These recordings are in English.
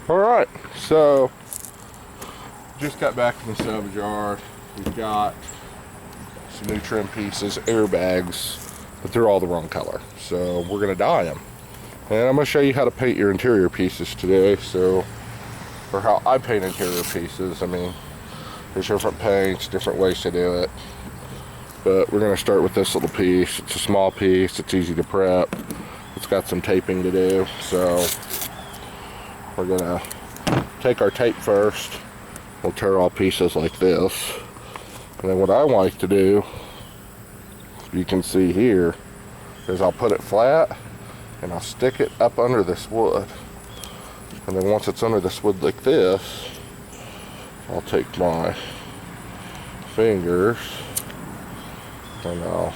Alright, so just got back from the salvage yard. We've got some new trim pieces, airbags, but they're all the wrong color. So we're going to dye them. And I'm going to show you how to paint your interior pieces today. So, or how I paint interior pieces. I mean, there's different paints, different ways to do it. But we're going to start with this little piece. It's a small piece, it's easy to prep. It's got some taping to do. So we're going to take our tape first. We'll tear all pieces like this. And then what I like to do, you can see here, is I'll put it flat and I'll stick it up under this wood. And then once it's under this wood like this, I'll take my fingers and I'll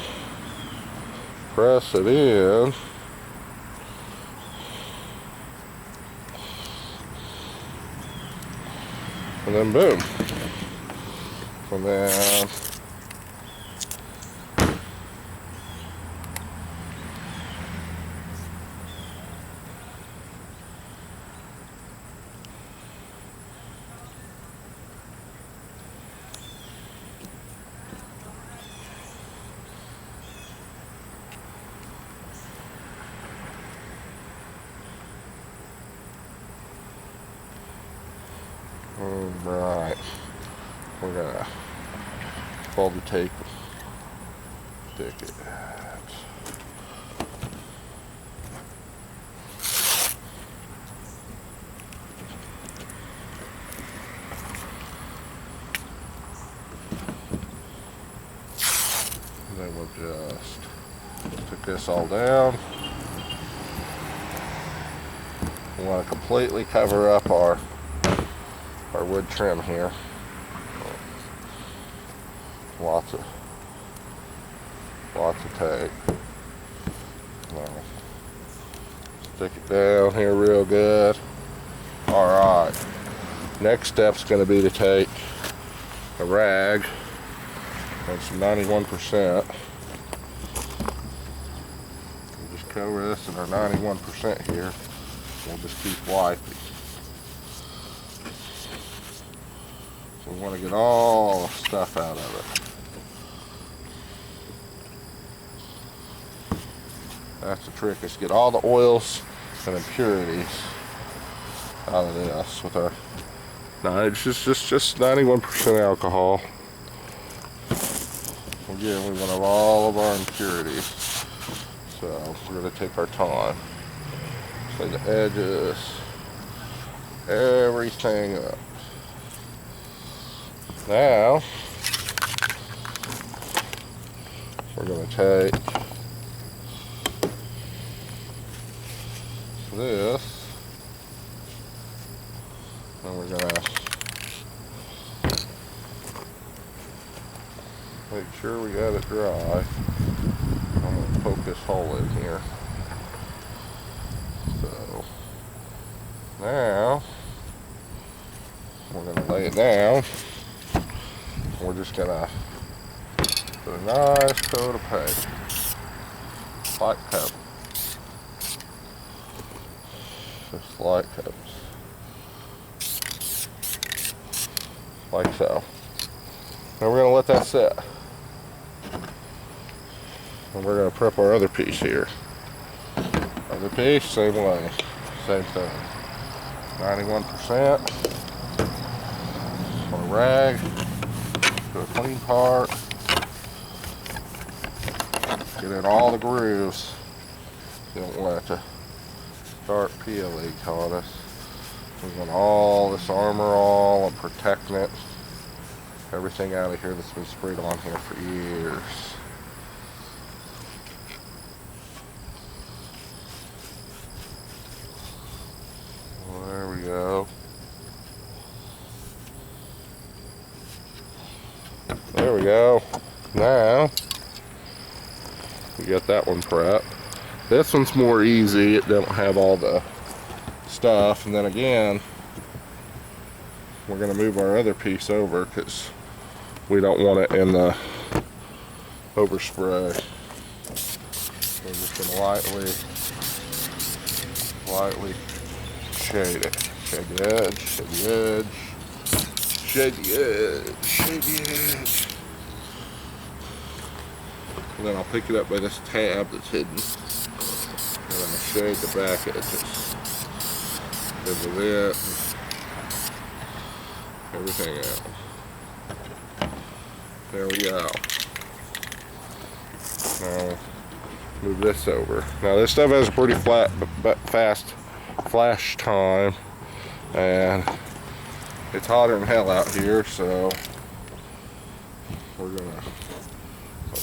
press it in. And then boom. And then alright, we're gonna fold the tape, stick it. And then we'll just put this all down. We want to completely cover up our wood trim here. Lots of tape. Now, stick it down here real good. Alright, next step's going to be to take a rag and some 91%. We'll just cover this in our 91% here. We'll just keep wiping. We want to get all the stuff out of it. That's the trick, is get all the oils and impurities out of this with our, it's just 91% alcohol. Again, we want to have all of our impurities. So we're going to take our time. Lay the edges, everything up. Now, we're going to take this, and we're going to make sure we got it dry. I'm going to poke this hole in here. So, now, we're going to lay it down. We're just gonna put a nice coat of paint, light coat, just light coats, like so. Now we're gonna let that sit, and we're gonna prep our other piece here. Other piece, same way, same thing. 91% on a rag. A clean part, get in all the grooves. You don't want it to start peeling on us. We want all this armor all and protecting it. Everything out of here that's been sprayed on here for years. There we go. There we go. Now, we got that one prepped. This one's more easy. It don't have all the stuff. And then again, we're going to move our other piece over because we don't want it in the overspray. We're just going to lightly shade it. Shade the edge, shade the edge, shade the edge, shade the edge. And then I'll pick it up by this tab that's hidden. And I'm gonna shade the back edges. Over it. Everything out. There we go. Now move this over. Now this stuff has a pretty fast flash time, and it's hotter than hell out here, so we're gonna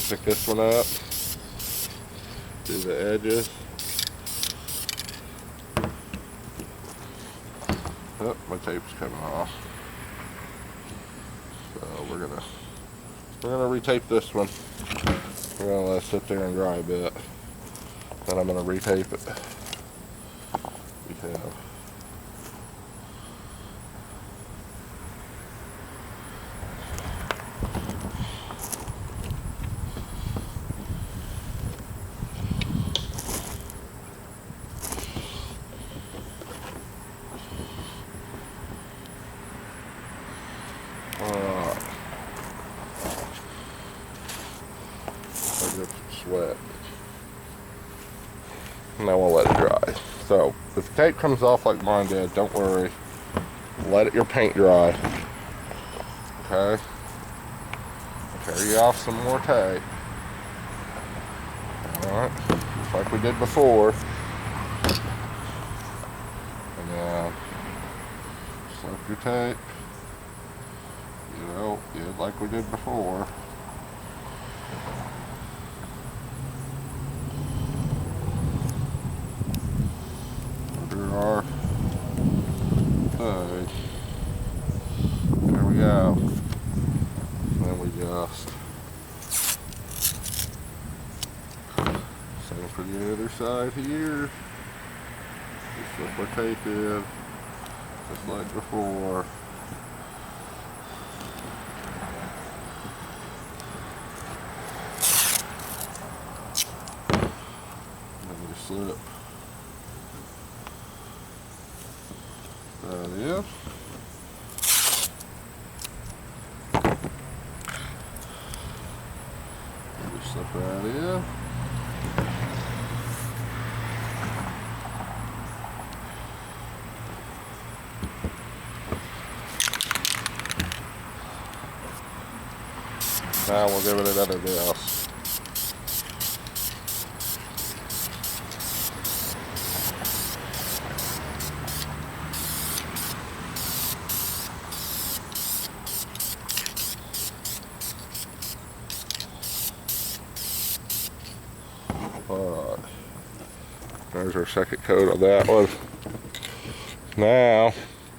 pick this one up, do the edges. Oh, my tape's coming off. So we're gonna retape this one. We're gonna let it sit there and dry a bit. Then I'm gonna retape it. We have sweat. Now we'll let it dry. So if the tape comes off like mine did, don't worry. Let your paint dry. Okay. Carry off some more tape. Alright. Just like we did before. And then slip your tape. You know, like we did before. Our hood. There we go. Then we just same for the other side here. Just slip our tape in, just like before. Then we slip. That is. Just slip that in. Now we'll give it another douse. Alright, there's our second coat on that one. Now,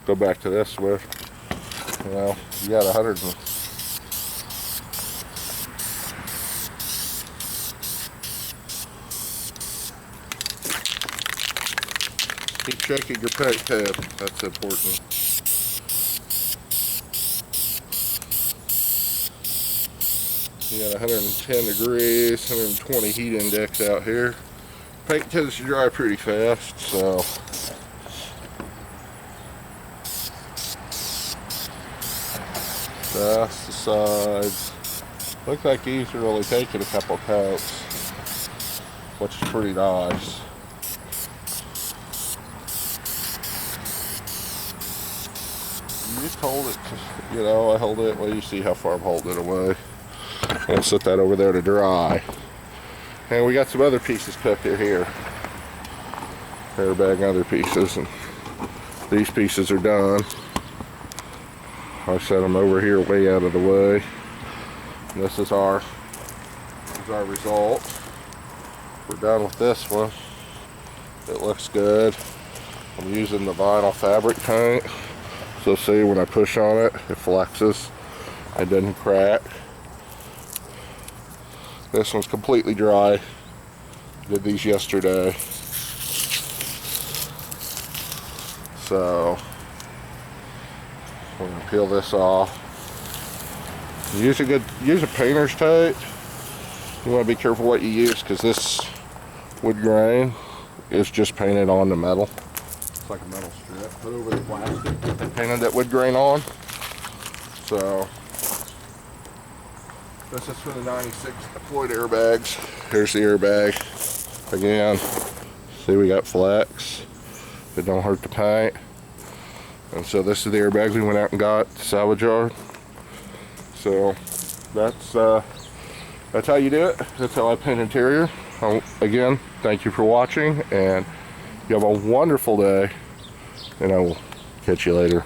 go back to this one. Well, you got 100 and keep checking your paint tab, that's important. You got 110 degrees, 120 heat index out here. Paint tends to dry pretty fast, so that's the sides. Looks like these are only taking a couple coats, which is pretty nice. You just hold it, you know, I hold it, well you see how far I'm holding it away. And set that over there to dry. And we got some other pieces cooked in here. Airbag and other pieces. And these pieces are done. I set them over here way out of the way. And this is our result. We're done with this one. It looks good. I'm using the vinyl fabric paint. So see, when I push on it, it flexes. It doesn't crack. This one's completely dry. Did these yesterday. So we're gonna peel this off. Use a painter's tape. You want to be careful what you use because this wood grain is just painted on the metal. looks like a metal strip. Put over the plastic, painted that wood grain on. So this is for the 96 Floyd airbags. Here's the airbag. Again, see we got flex. It don't hurt the paint. And so this is the airbags we went out and got, salvage yard. So that's how you do it. That's how I paint interior. Again, thank you for watching, and you have a wonderful day, and I will catch you later.